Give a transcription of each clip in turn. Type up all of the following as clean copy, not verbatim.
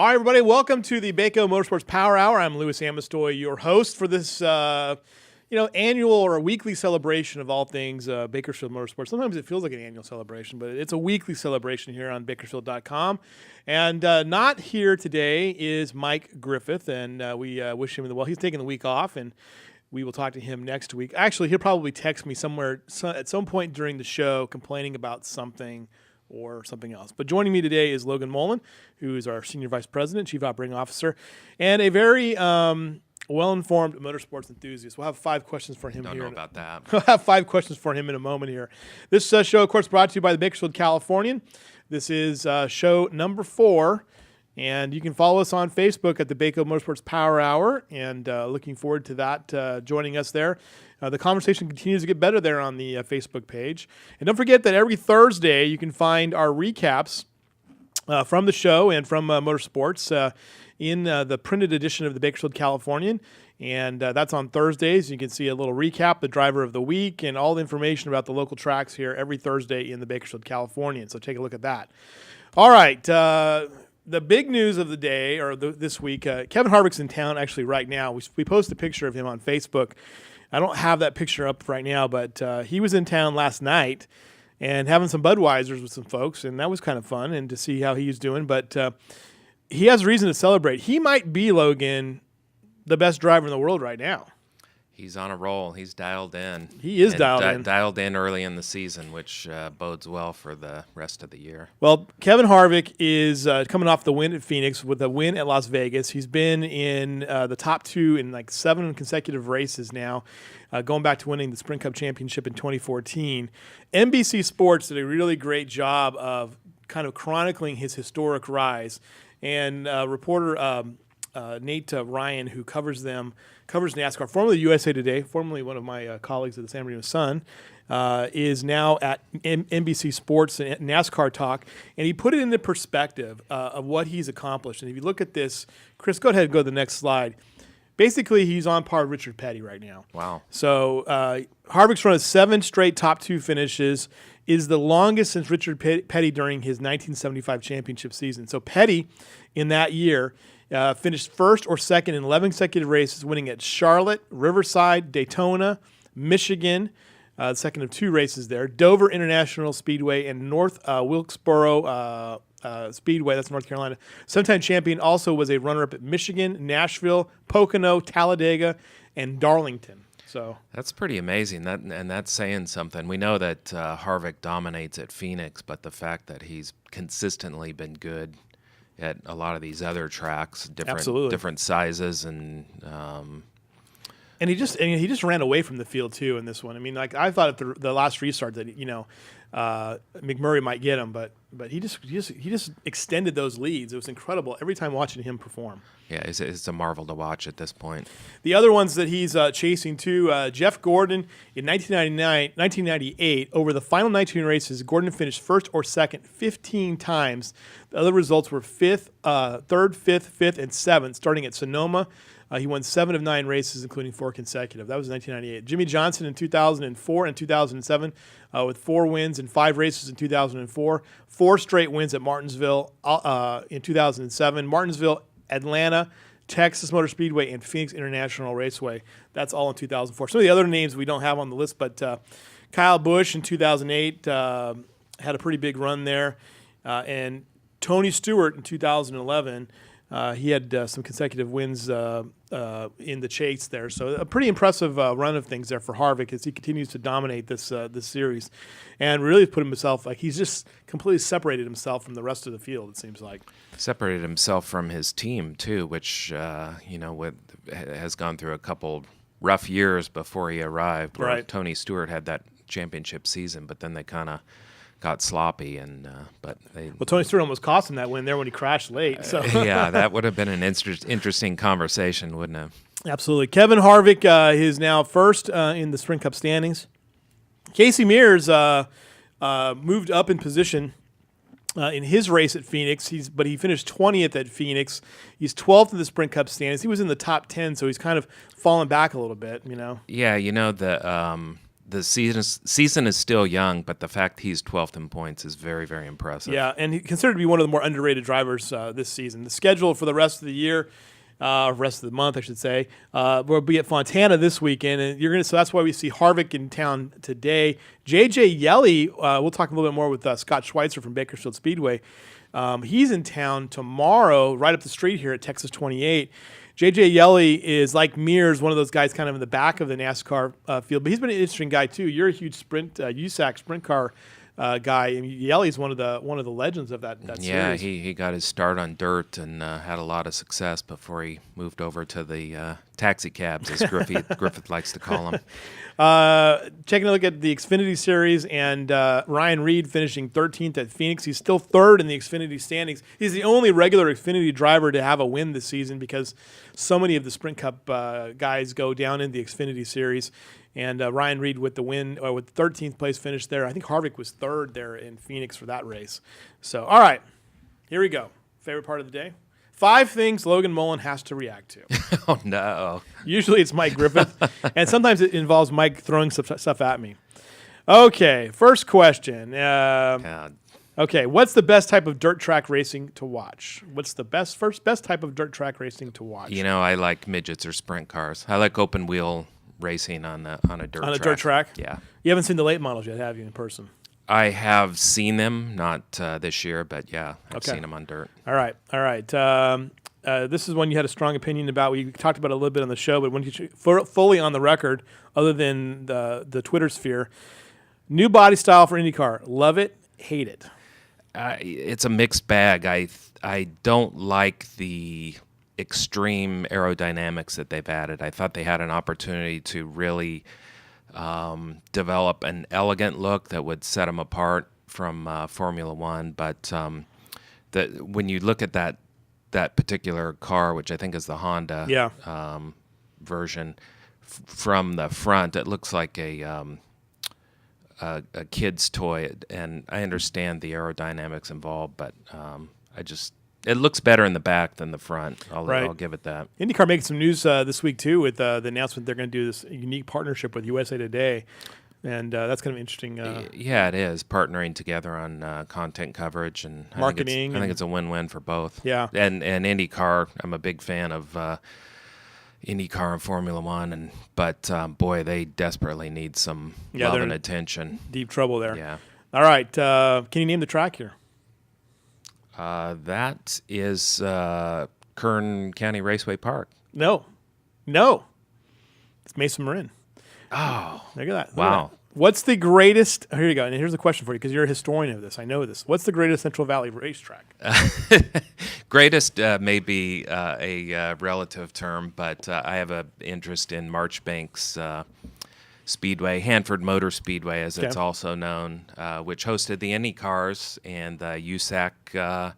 All right, everybody, welcome to the Bako Motorsports Power Hour. I'm Louis Amestoy, your host for this, annual or weekly celebration of all things Bakersfield Motorsports. Sometimes it feels like an annual celebration, but it's a weekly celebration here on Bakersfield.com. And not here today is Mike Griffith, and we wish him well. He's taking the week off, and we will talk to him next week. Actually, he'll probably text me somewhere at some point during the show complaining about something or something else. But joining me today is Logan Mullen, who is our Senior Vice President, Chief Operating Officer, and a very well-informed motorsports enthusiast. We'll have 5 questions for him here. Don't know about that. We'll have 5 questions for him in a moment here. This show, of course, brought to you by the Bakersfield Californian. This is show number 4, and you can follow us on Facebook at the Bako Motorsports Power Hour, and looking forward to that, joining us there. The conversation continues to get better there on the Facebook page. And don't forget that every Thursday you can find our recaps from the show and from motorsports in the printed edition of the Bakersfield Californian. And that's on Thursdays. You can see a little recap, the driver of the week, and all the information about the local tracks here every Thursday in the Bakersfield Californian. So take a look at that. All right. The big news of the day, or this week, Kevin Harvick's in town actually right now. We posted a picture of him on Facebook. I don't have that picture up right now, but he was in town last night and having some Budweisers with some folks, and that was kind of fun and to see how he's doing. But he has reason to celebrate. He might be, Logan, the best driver in the world right now. He's on a roll. He's dialed in. He is dialed in early in the season, which bodes well for the rest of the year. Well, Kevin Harvick is coming off the win at Phoenix with a win at Las Vegas. He's been in the top 2 in like 7 consecutive races now, going back to winning the Sprint Cup Championship in 2014. NBC Sports did a really great job of kind of chronicling his historic rise. And reporter Nate Ryan, who covers NASCAR, formerly USA Today, formerly one of my colleagues at the San Bernardino Sun, is now at NBC Sports and NASCAR Talk, and he put it into perspective of what he's accomplished. And if you look at this, Chris, go ahead and go to the next slide. Basically, he's on par with Richard Petty right now. Wow. So Harvick's run of 7 straight top 2 finishes, is the longest since Richard Petty during his 1975 championship season. So Petty, in that year, finished first or second in 11 consecutive races, winning at Charlotte, Riverside, Daytona, Michigan, second of 2 races there, Dover International Speedway, and North Wilkesboro Speedway, that's North Carolina. 7-time champion, also was a runner-up at Michigan, Nashville, Pocono, Talladega, and Darlington. So that's pretty amazing, and that's saying something. We know that Harvick dominates at Phoenix, but the fact that he's consistently been good at a lot of these other tracks, different sizes, and he just ran away from the field too in this one. I mean, like I thought at the last restart that McMurray might get him, but he just extended those leads. It was incredible every time watching him perform. Yeah, it's a marvel to watch at this point. The other ones that he's chasing too, Jeff Gordon in 1998, over the final 19 races, Gordon finished first or second 15 times. The other results were 5th, 3rd, 5th, 5th, and 7th, starting at Sonoma. He won 7 of 9 races, including 4 consecutive. That was 1998. Jimmy Johnson in 2004 and 2007 with 4 wins and 5 races in 2004. 4 straight wins at Martinsville in 2007. Martinsville, Atlanta, Texas Motor Speedway, and Phoenix International Raceway. That's all in 2004. Some of the other names we don't have on the list, but Kyle Busch in 2008 had a pretty big run there. And Tony Stewart in 2011, he had some consecutive wins in the chase there. So a pretty impressive run of things there for Harvick as he continues to dominate this this series and really put himself, like he's just completely separated himself from the rest of the field, it seems like. Separated himself from his team, too, which, has gone through a couple rough years before he arrived. Where right. Tony Stewart had that championship season, but then they kind of got sloppy, Tony Stewart almost cost him that win there when he crashed late. So yeah, that would have been an interesting conversation, wouldn't it? Absolutely. Kevin Harvick is now first in the Sprint Cup standings. Casey Mears moved up in position in his race at Phoenix. But he finished 20th at Phoenix. He's 12th in the Sprint Cup standings. He was in the top 10, so he's kind of fallen back a little bit. Yeah, the season is still young, but the fact he's 12th in points is very, very impressive. Yeah, and he's considered to be one of the more underrated drivers this season. The schedule for the rest of the year, rest of the month, I should say, will be at Fontana this weekend, and so that's why we see Harvick in town today. JJ Yeley, we'll talk a little bit more with Scott Schweitzer from Bakersfield Speedway. He's in town tomorrow, right up the street here at Texas 28. JJ Yeley is like Mears, one of those guys kind of in the back of the NASCAR field, but he's been an interesting guy too. You're a huge USAC sprint car guy, and Yeley's one of the legends of that series. Yeah, he got his start on dirt and had a lot of success before he moved over to the taxi cabs, as Griffith likes to call them. Taking a look at the Xfinity Series, and Ryan Reed finishing 13th at Phoenix. He's still third in the Xfinity standings. He's the only regular Xfinity driver to have a win this season because so many of the Sprint Cup guys go down in the Xfinity Series. And Ryan Reed with the win, with 13th place finish there. I think Harvick was third there in Phoenix for that race. So, all right, here we go. Favorite part of the day? 5 things Logan Mullen has to react to. Oh, no. Usually it's Mike Griffith, and sometimes it involves Mike throwing stuff at me. Okay, first question. Okay, what's the best type of dirt track racing to watch? What's the best type of dirt track racing to watch? You know, I like midgets or sprint cars. I like open wheel racing on a dirt track. On a dirt track? Yeah. You haven't seen the late models yet, have you, in person? I have seen them, not this year, but yeah, I've seen them on dirt. All right. This is one you had a strong opinion about. We talked about it a little bit on the show, but when you fully on the record, other than the Twitter sphere, new body style for IndyCar. Love it, hate it. It's a mixed bag. I don't like the extreme aerodynamics that they've added. I thought they had an opportunity to really develop an elegant look that would set them apart from Formula One. But when you look at that particular car, which I think is the Honda version, from the front, it looks like a kid's toy. And I understand the aerodynamics involved, but it looks better in the back than the front. I'll give it that. IndyCar making some news this week, too, with the announcement they're going to do this unique partnership with USA Today. And that's kind of interesting. Yeah, it is. Partnering together on content coverage and marketing. I think it's a win-win for both. Yeah. And IndyCar, I'm a big fan of IndyCar and Formula One. But, boy, they desperately need some love and attention. Deep trouble there. Yeah. All right. Can you name the track here? That is Kern County Raceway Park. No. It's Mesa Marin. Oh. Look at that. Wow. What's the greatest... Here you go. And here's a question for you because you're a historian of this. I know this. What's the greatest Central Valley racetrack? Greatest may be a relative term, but I have an interest in Marchbanks Speedway, Hanford Motor Speedway, as it's also known, which hosted the Indy cars and the USAC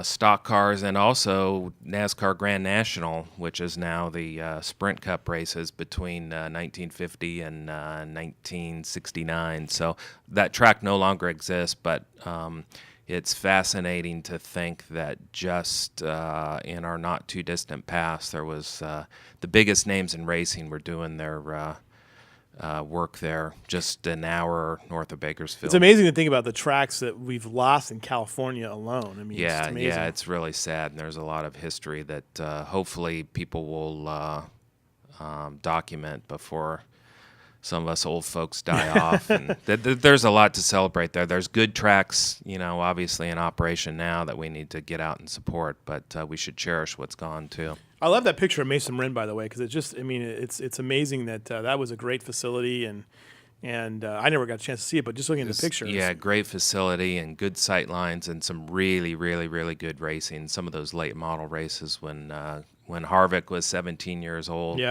stock cars, and also NASCAR Grand National, which is now the Sprint Cup races between 1950 and 1969. So that track no longer exists, but it's fascinating to think that just in our not too distant past, there was the biggest names in racing were doing their work there, just an hour north of Bakersfield. It's amazing to think about the tracks that we've lost in California alone. I mean, it's amazing. Yeah, it's really sad, and there's a lot of history that hopefully people will document before some of us old folks die off. And there's a lot to celebrate there. There's good tracks, obviously in operation now that we need to get out and support, but we should cherish what's gone too. I love that picture of Mesa Marin, by the way, because it's amazing that that was a great facility, and I never got a chance to see it, but just looking at the pictures. Yeah, great facility and good sight lines and some really, really, really good racing. Some of those late model races when Harvick was 17 years old,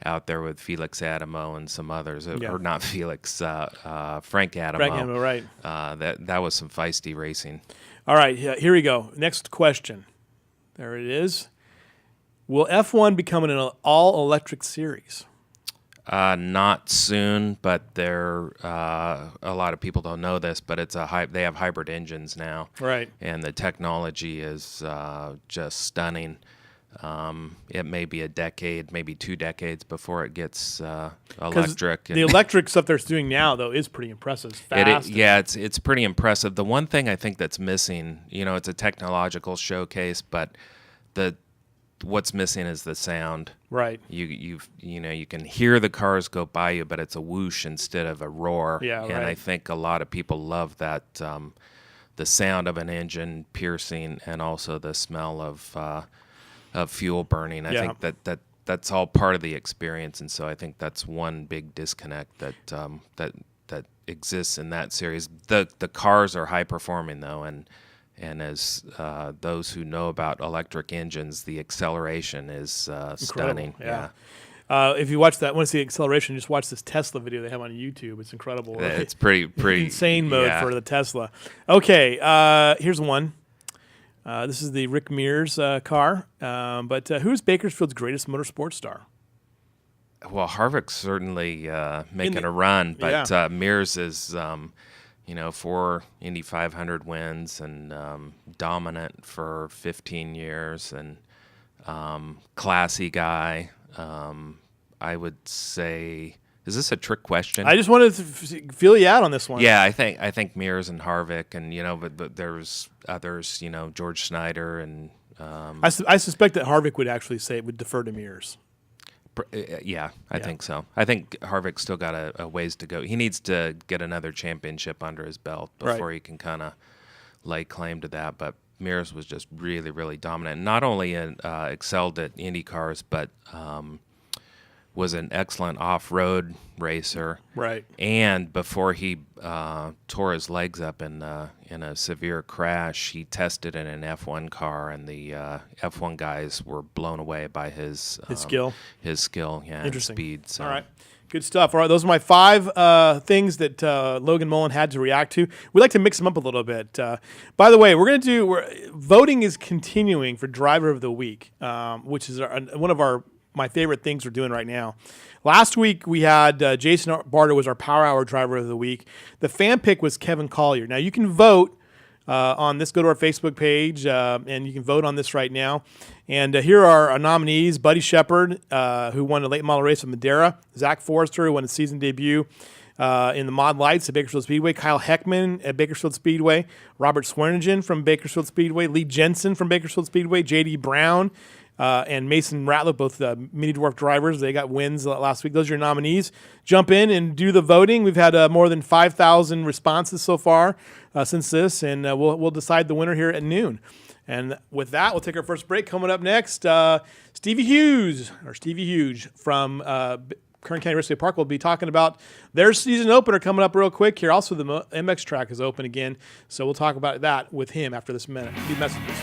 out there with Felix Adamo and some others, or not Felix, Frank Adamo. Frank Adamo, right. That was some feisty racing. All right, here we go. Next question. There it is. Will F1 become an all-electric series? Not soon, but a lot of people don't know this, but they have hybrid engines now. Right. And the technology is just stunning. It may be a decade, maybe 2 decades before it gets electric. The electric stuff they're doing now, though, is pretty impressive. Fast. It's pretty impressive. The one thing I think that's missing, it's a technological showcase, but what's missing is the sound. Right. You can hear the cars go by you, but it's a whoosh instead of a roar. Yeah, and right. I think a lot of people love that, the sound of an engine piercing, and also the smell of fuel burning. I think that's all part of the experience, and so I think that's one big disconnect that exists in that series. The cars are high performing though, and as those who know about electric engines, the acceleration is stunning. Yeah. If you want to see acceleration, just watch this Tesla video they have on YouTube. It's incredible. It's pretty insane mode for the Tesla. Okay, here's one. This is the Rick Mears car. But who's Bakersfield's greatest motorsports star? Well, Harvick's certainly making a run, but Mears is, 4 Indy 500 wins and dominant for 15 years, and classy guy. I would say, is this a trick question? I just wanted to feel you out on this one. Yeah, I think Mears and Harvick, and but there's others, George Snyder, and I suspect that Harvick would actually say it would defer to Mears. I think so. I think Harvick's still got a ways to go. He needs to get another championship under his belt before he can kind of lay claim to that. But Mears was just really, really dominant. Not only excelled at Indy cars, but was an excellent off-road racer. Right. And before he tore his legs up in a severe crash, he tested in an F1 car, and the F1 guys were blown away by his skill. His skill, and speed. So. All right. Good stuff. All right, those are my 5 things that Logan Mullen had to react to. We like to mix them up a little bit. By the way, voting is continuing for Driver of the Week, which is one of my favorite things we're doing right now. Last week we had Jason Barter was our Power Hour Driver of the Week. The fan pick was Kevin Collier. Now you can vote on this. Go to our Facebook page and you can vote on this right now. And here are our nominees: Buddy Shepard, who won a late model race at Madera; Zach Forrester, who won a season debut in the Mod Lights at Bakersfield Speedway; Kyle Heckman at Bakersfield Speedway; Robert Swearingen from Bakersfield Speedway; Lee Jensen from Bakersfield Speedway; J.D. Brown and Mason Ratliff, both mini dwarf drivers. They got wins last week. Those are your nominees. Jump in and do the voting. We've had more than 5,000 responses so far since this, and we'll decide the winner here at noon. And with that, we'll take our first break. Coming up next, Stevie Hughes from Kern County Raceway Park will be talking about their season opener coming up real quick here. Also, the MX track is open again, so we'll talk about that with him after this minute. These messages.